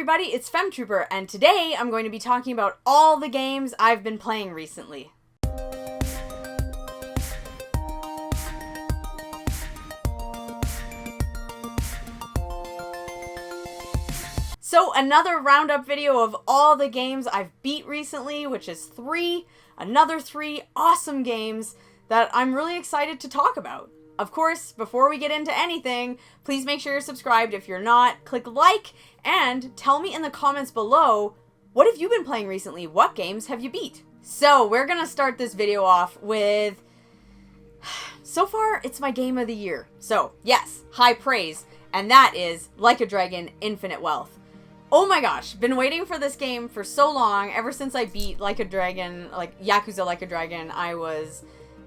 everybody, it's Femtrooper, and today I'm going to be talking about all the games I've been playing recently. So another roundup video of all the games I've beat recently, which is another three awesome games that I'm really excited to talk about. Of course, before we get into anything, please make sure you're subscribed. If you're not, click like and tell me in the comments below, what have you been playing recently? What games have you beat? So we're gonna start this video off with, so far it's my game of the year. So yes, high praise, and that is Like a Dragon Infinite Wealth. Oh my gosh, been waiting for this game for so long. Ever since I beat Like a Dragon, like Yakuza Like a Dragon, I was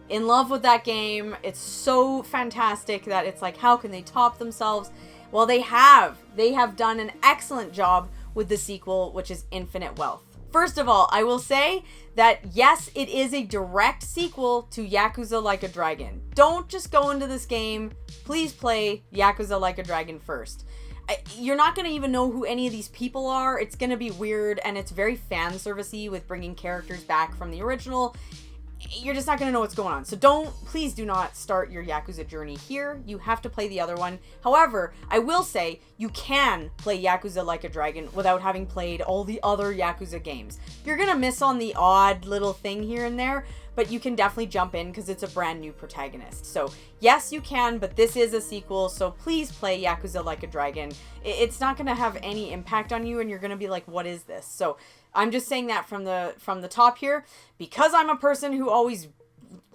in love with that game. It's so fantastic that it's like, how can they top themselves? Well, they have. They have done an excellent job with the sequel, which is Infinite Wealth. First of all, I will say that yes, it is a direct sequel to Yakuza Like a Dragon. Don't just go into this game. Please play Yakuza Like a Dragon first. You're not going to even know who any of these people are. It's going to be weird, and it's very fan servicey with bringing characters back from the original. You're just not going to know what's going on. So please do not start your Yakuza journey here. You have to play the other one. However, I will say you can play Yakuza Like a Dragon without having played all the other Yakuza games. You're going to miss on the odd little thing here and there, but you can definitely jump in because it's a brand new protagonist. So yes, you can, but this is a sequel, so please play Yakuza Like a Dragon. It's not going to have any impact on you, and you're going to be like, what is this? So I'm just saying that from the top here, because I'm a person who always,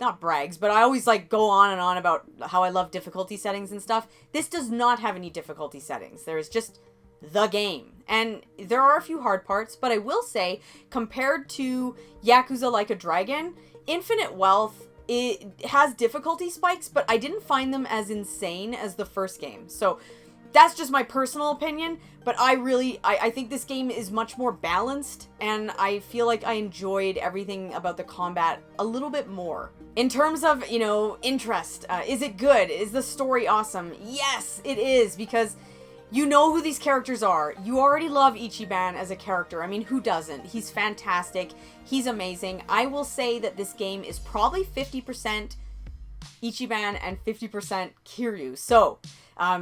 not brags, but I always like go on and on about how I love difficulty settings and stuff. This does not have any difficulty settings. There is just the game. And there are a few hard parts, but I will say, compared to Yakuza Like a Dragon, Infinite Wealth, it has difficulty spikes, but I didn't find them as insane as the first game. So that's just my personal opinion, but I think this game is much more balanced, and I feel like I enjoyed everything about the combat a little bit more. In terms of, interest, is it good? Is the story awesome? Yes, it is, because you know who these characters are. You already love Ichiban as a character. I mean, who doesn't? He's fantastic. He's amazing. I will say that this game is probably 50% Ichiban and 50% Kiryu. So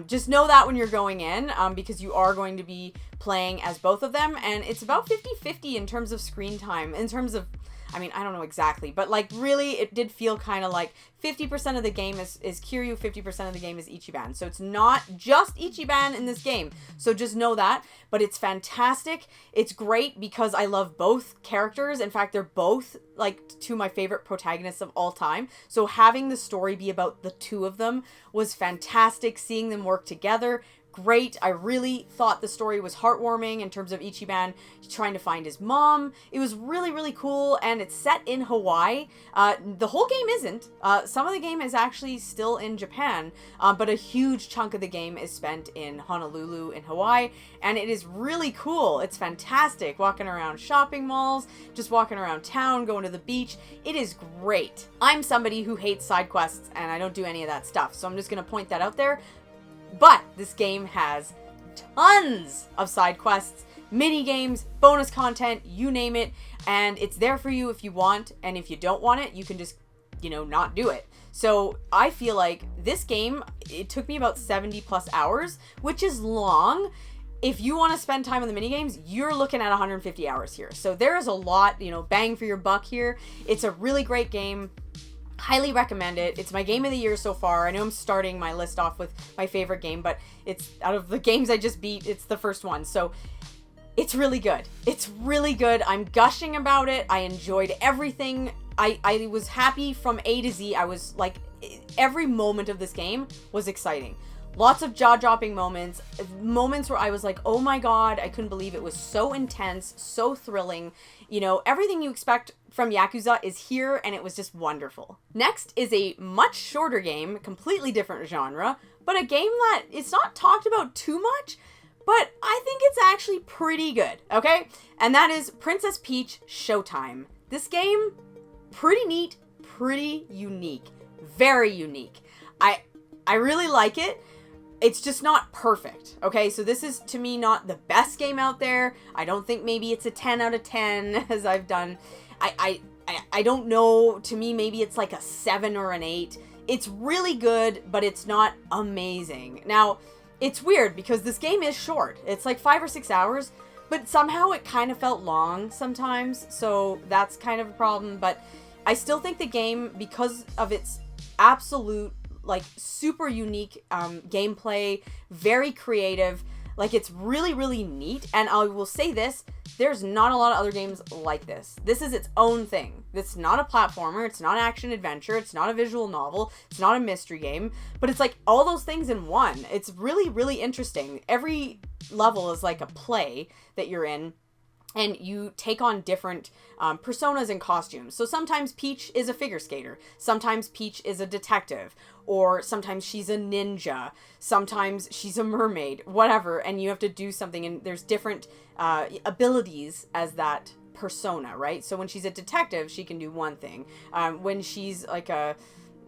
just know that when you're going in, because you are going to be playing as both of them, and it's about 50-50 in terms of screen time, in terms of, I mean, I don't know exactly, but like really it did feel kind of like 50% of the game is Kiryu, 50% of the game is Ichiban. So it's not just Ichiban in this game. So just know that, but it's fantastic. It's great because I love both characters. In fact, they're both like two of my favorite protagonists of all time. So having the story be about the two of them was fantastic. Seeing them work together, great. I really thought the story was heartwarming in terms of Ichiban trying to find his mom. It was really, really cool, and it's set in Hawaii. The whole game isn't. Some of the game is actually still in Japan, but a huge chunk of the game is spent in Honolulu in Hawaii, and it is really cool. It's fantastic. Walking around shopping malls, just walking around town, going to the beach. It is great. I'm somebody who hates side quests, and I don't do any of that stuff, so I'm just going to point that out there. But this game has tons of side quests, mini games, bonus content, you name it, and it's there for you if you want, and if you don't want it, you can just, not do it. So I feel like this game, it took me about 70 plus hours, which is long. If you want to spend time on the mini games, you're looking at 150 hours here. So there is a lot, bang for your buck here. It's a really great game. Highly recommend it. It's my game of the year so far. I know I'm starting my list off with my favorite game, but it's out of the games I just beat, it's the first one. So it's really good. It's really good. I'm gushing about it. I enjoyed everything. I was happy from A to Z. I was like, every moment of this game was exciting. Lots of jaw-dropping moments where I was like, oh my god, I couldn't believe it. Was so intense, so thrilling. Everything you expect from Yakuza is here, and it was just wonderful. Next is a much shorter game, completely different genre, but a game that it's not talked about too much, but I think it's actually pretty good, okay? And that is Princess Peach Showtime. This game, pretty neat, pretty unique, very unique. I really like it. it's just not perfect, okay? So this is, to me, not the best game out there. I don't think maybe it's a 10 out of 10, as I've done. I don't know. To me, maybe it's like a 7 or an 8. It's really good, but it's not amazing. Now, it's weird because this game is short. It's like 5 or 6 hours, but somehow it kind of felt long sometimes, so that's kind of a problem. But I still think the game, because of its absolute, like, super unique gameplay, very creative, like, it's really, really neat. And I will say this, there's not a lot of other games like this. This is its own thing. It's not a platformer, it's not action adventure, it's not a visual novel, it's not a mystery game, but it's like all those things in one. It's really, really interesting. Every level is like a play that you're in, and you take on different personas and costumes. So sometimes Peach is a figure skater, sometimes Peach is a detective, or sometimes she's a ninja, sometimes she's a mermaid, whatever, and you have to do something, and there's different abilities as that persona, right? So when she's a detective, she can do one thing. When she's like a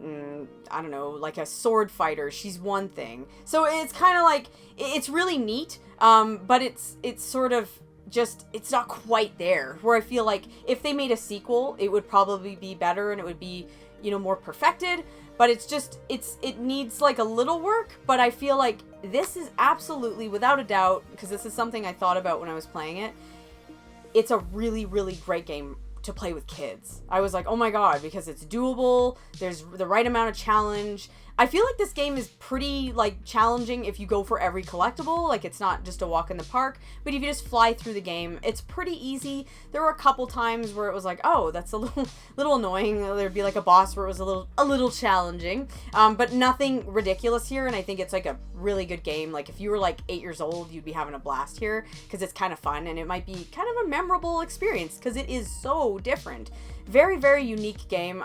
I don't know, like a sword fighter, she's one thing. So it's kind of like, it's really neat, but it's sort of just, it's not quite there, where I feel like if they made a sequel, it would probably be better and it would be, you know, more perfected. But it's just, it needs like a little work, but I feel like this is absolutely, without a doubt, because this is something I thought about when I was playing it, it's a really, really great game to play with kids. I was like, oh my god, because it's doable, there's the right amount of challenge. I feel like this game is pretty, like, challenging if you go for every collectible. Like, it's not just a walk in the park, but if you just fly through the game, it's pretty easy. There were a couple times where it was like, oh, that's a little annoying. There'd be like a boss where it was a little challenging, but nothing ridiculous here. And I think it's like a really good game. Like, if you were like 8 years old, you'd be having a blast here, because it's kind of fun, and it might be kind of a memorable experience because it is so different. Very, very unique game.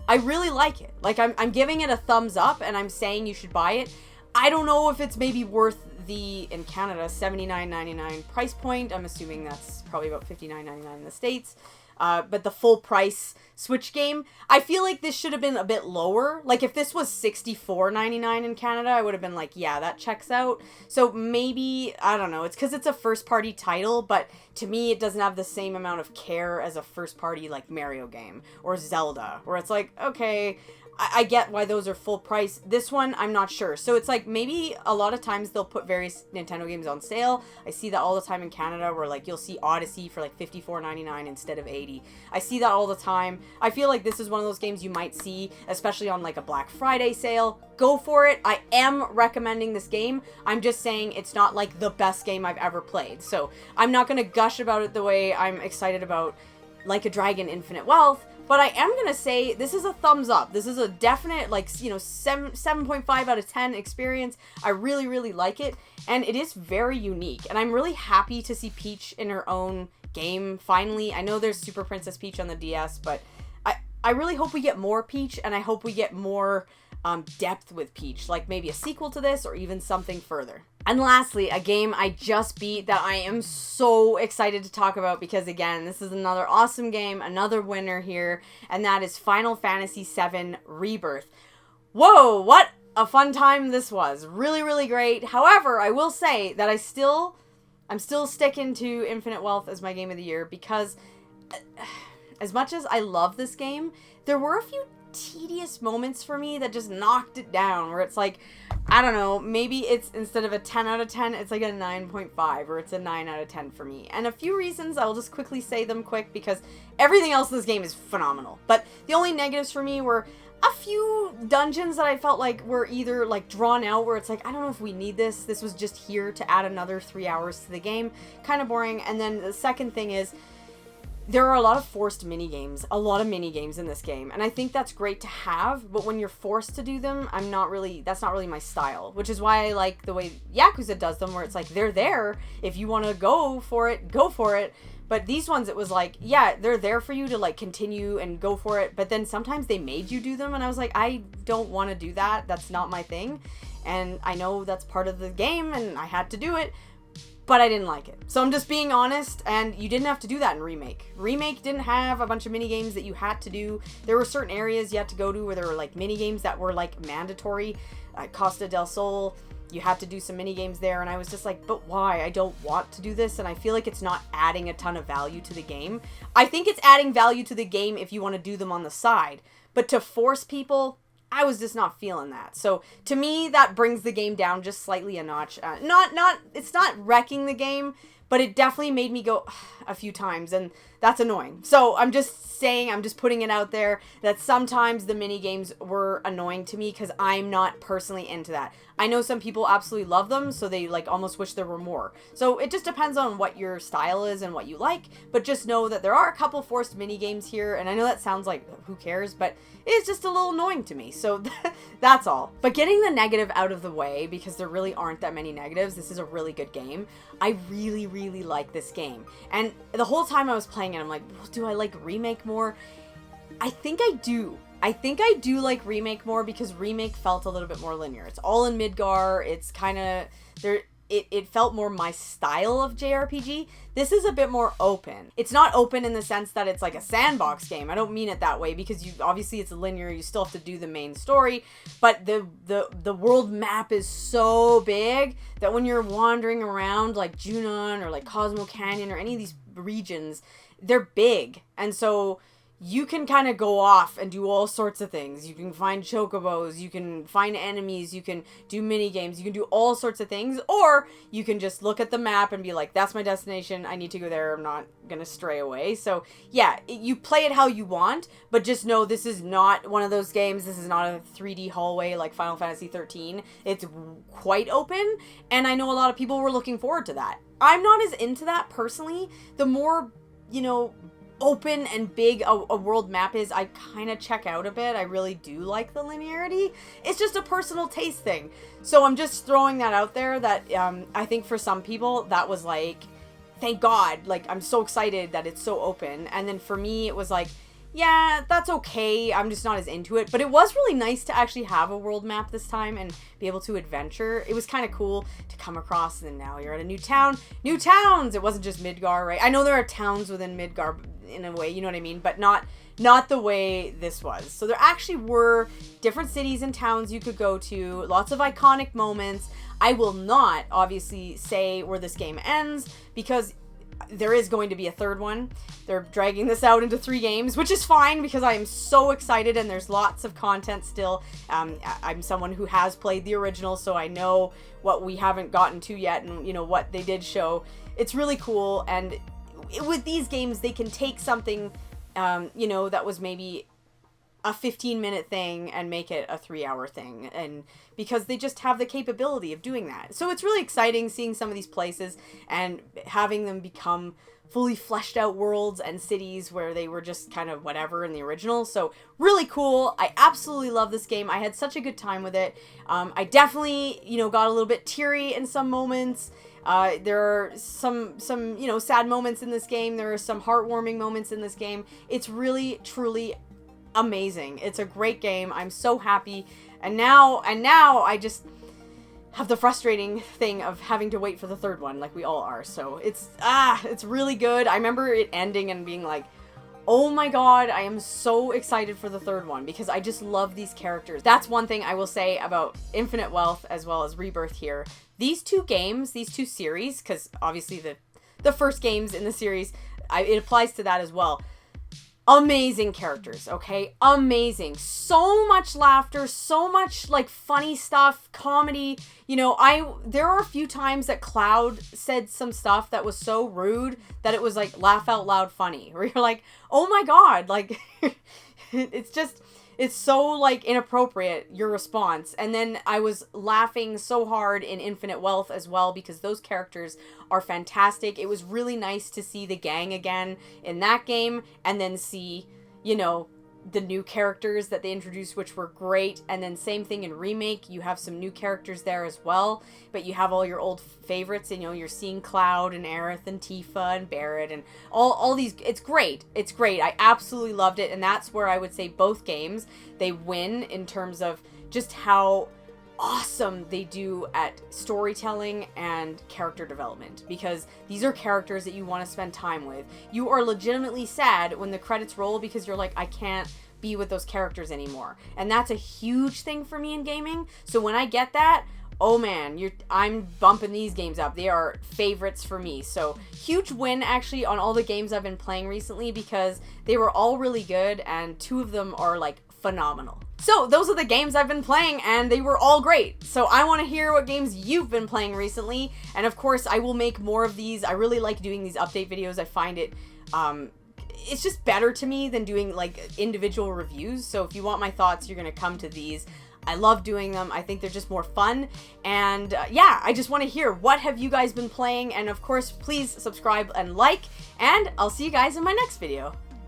I really like it. Like, I'm giving it a thumbs up, and I'm saying you should buy it. I don't know if it's maybe worth the, in Canada, $79.99 price point. I'm assuming that's probably about $59.99 in the States. But the full price Switch game, I feel like this should have been a bit lower. Like, if this was $64.99 in Canada, I would have been like, yeah, that checks out. So maybe, I don't know, it's because it's a first-party title, but to me, it doesn't have the same amount of care as a first-party, like, Mario game or Zelda, where it's like, okay, I get why those are full price. This one, I'm not sure. So it's like, maybe a lot of times they'll put various Nintendo games on sale. I see that all the time in Canada, where like you'll see Odyssey for like $54.99 instead of $80. I see that all the time. I feel like this is one of those games you might see, especially on like a Black Friday sale. Go for it. I am recommending this game. I'm just saying it's not like the best game I've ever played. So I'm not going to gush about it the way I'm excited about Like a Dragon Infinite Wealth. But I am going to say this is a thumbs up. This is a definite, like, you know, 7.5 out of 10 experience. I really, really like it. And it is very unique. And I'm really happy to see Peach in her own game, finally. I know there's Super Princess Peach on the DS, but I really hope we get more Peach. And I hope we get more depth with Peach. Like maybe a sequel to this or even something further. And lastly, a game I just beat that I am so excited to talk about because, again, this is another awesome game, another winner here, and that is Final Fantasy VII Rebirth. Whoa, what a fun time this was. Really, really great. However, I will say that I'm still sticking to Infinite Wealth as my game of the year because as much as I love this game, there were a few tedious moments for me that just knocked it down, where it's like, I don't know, maybe it's, instead of a 10 out of 10, it's like a 9.5, or it's a 9 out of 10 for me. And a few reasons, I'll just quickly say them quick, because everything else in this game is phenomenal. But the only negatives for me were a few dungeons that I felt like were either like drawn out, where it's like, I don't know if we need this. This was just here to add another 3 hours to the game. Kind of boring. And then the second thing is, there are a lot of forced mini-games, a lot of mini-games in this game, and I think that's great to have, but when you're forced to do them, that's not really my style, which is why I like the way Yakuza does them, where it's like, they're there, if you want to go for it, but these ones, it was like, yeah, they're there for you to, like, continue and go for it, but then sometimes they made you do them, and I was like, I don't want to do that, that's not my thing, and I know that's part of the game, and I had to do it, but I didn't like it. So I'm just being honest, and you didn't have to do that in Remake. Remake didn't have a bunch of minigames that you had to do. There were certain areas you had to go to where there were like minigames that were like mandatory. Costa del Sol, you had to do some minigames there, and I was just like, but why? I don't want to do this, and I feel like it's not adding a ton of value to the game. I think it's adding value to the game if you want to do them on the side, but to force people, I was just not feeling that. So to me, that brings the game down just slightly a notch. It's not wrecking the game, but it definitely made me go a few times, and that's annoying. So I'm just saying, I'm just putting it out there that sometimes the mini games were annoying to me because I'm not personally into that. I know some people absolutely love them, so they like almost wish there were more. So it just depends on what your style is and what you like, but just know that there are a couple forced mini games here, and I know that sounds like who cares, but it's just a little annoying to me. So that's all. But getting the negative out of the way, because there really aren't that many negatives, this is a really good game. I really, really like this game. And the whole time I was playing it, I'm like, well, do I like Remake more? I think I do. I think I do like Remake more because Remake felt a little bit more linear. It's all in Midgar. It's kind of there. It felt more my style of JRPG. This is a bit more open. It's not open in the sense that it's like a sandbox game. I don't mean it that way because obviously it's linear. You still have to do the main story, but the world map is so big that when you're wandering around like Junon or like Cosmo Canyon or any of these regions, they're big, and so you can kind of go off and do all sorts of things. You can find chocobos, you can find enemies, you can do mini games, you can do all sorts of things, or you can just look at the map and be like, that's my destination, I need to go there, I'm not gonna stray away. So yeah, you play it how you want, but just know this is not one of those games. This is not a 3D hallway like Final Fantasy 13. It's quite open, and I know a lot of people were looking forward to that. I'm not as into that personally. The more, open and big a world map is, I kind of check out a bit. I really do like the linearity. It's just a personal taste thing. So I'm just throwing that out there that I think for some people that was like, thank God, like I'm so excited that it's so open. And then for me it was like, yeah, that's okay. I'm just not as into it. But it was really nice to actually have a world map this time and be able to adventure. It was kind of cool to come across, and now you're at a new town. New towns! It wasn't just Midgar, right? I know there are towns within Midgar in a way, you know what I mean? But not the way this was. So there actually were different cities and towns you could go to. Lots of iconic moments. I will not, obviously, say where this game ends, because there is going to be a third one. They're dragging this out into 3 games, which is fine because I am so excited and there's lots of content still. I'm someone who has played the original, so I know what we haven't gotten to yet and, what they did show. It's really cool, and with these games, they can take something, that was maybe a 15-minute thing and make it a 3-hour thing, and because they just have the capability of doing that. So it's really exciting seeing some of these places and having them become fully fleshed out worlds and cities where they were just kind of whatever in the original. So really cool. I absolutely love this game. I had such a good time with it. I definitely, got a little bit teary in some moments. There are some sad moments in this game. There are some heartwarming moments in this game. It's really, truly amazing. It's a great game. I'm so happy. And now I just have the frustrating thing of having to wait for the third one, like we all are. So it's really good. I remember it ending and being like, oh my god, I am so excited for the third one because I just love these characters. That's one thing I will say about Infinite Wealth as well as Rebirth here. These 2 games, these 2 series, because obviously the first games in the series, it applies to that as well. Amazing characters, okay? Amazing. So much laughter, so much like funny stuff, comedy. There are a few times that Cloud said some stuff that was so rude that it was like laugh out loud funny. Where you're like, oh my god, like it's so like inappropriate, your response. And then I was laughing so hard in Infinite Wealth as well because those characters are fantastic. It was really nice to see the gang again in that game and then see, the new characters that they introduced, which were great. And then same thing in Remake, you have some new characters there as well, but you have all your old favorites, and you're seeing Cloud and Aerith and Tifa and Barrett and all these. It's great. I absolutely loved it, and that's where I would say both games, they win in terms of just how awesome they do at storytelling and character development, because these are characters that you want to spend time with. You are legitimately sad when the credits roll because you're like, I can't be with those characters anymore. And that's a huge thing for me in gaming. So when I get that, oh man, I'm bumping these games up. They are favorites for me. So huge win actually on all the games I've been playing recently, because they were all really good and 2 of them are like phenomenal. So those are the games I've been playing and they were all great. So I want to hear what games you've been playing recently. And of course I will make more of these. I really like doing these update videos. I find it, it's just better to me than doing like individual reviews. So if you want my thoughts, you're going to come to these. I love doing them. I think they're just more fun. And yeah, I just want to hear, what have you guys been playing? And of course, please subscribe and like, and I'll see you guys in my next video.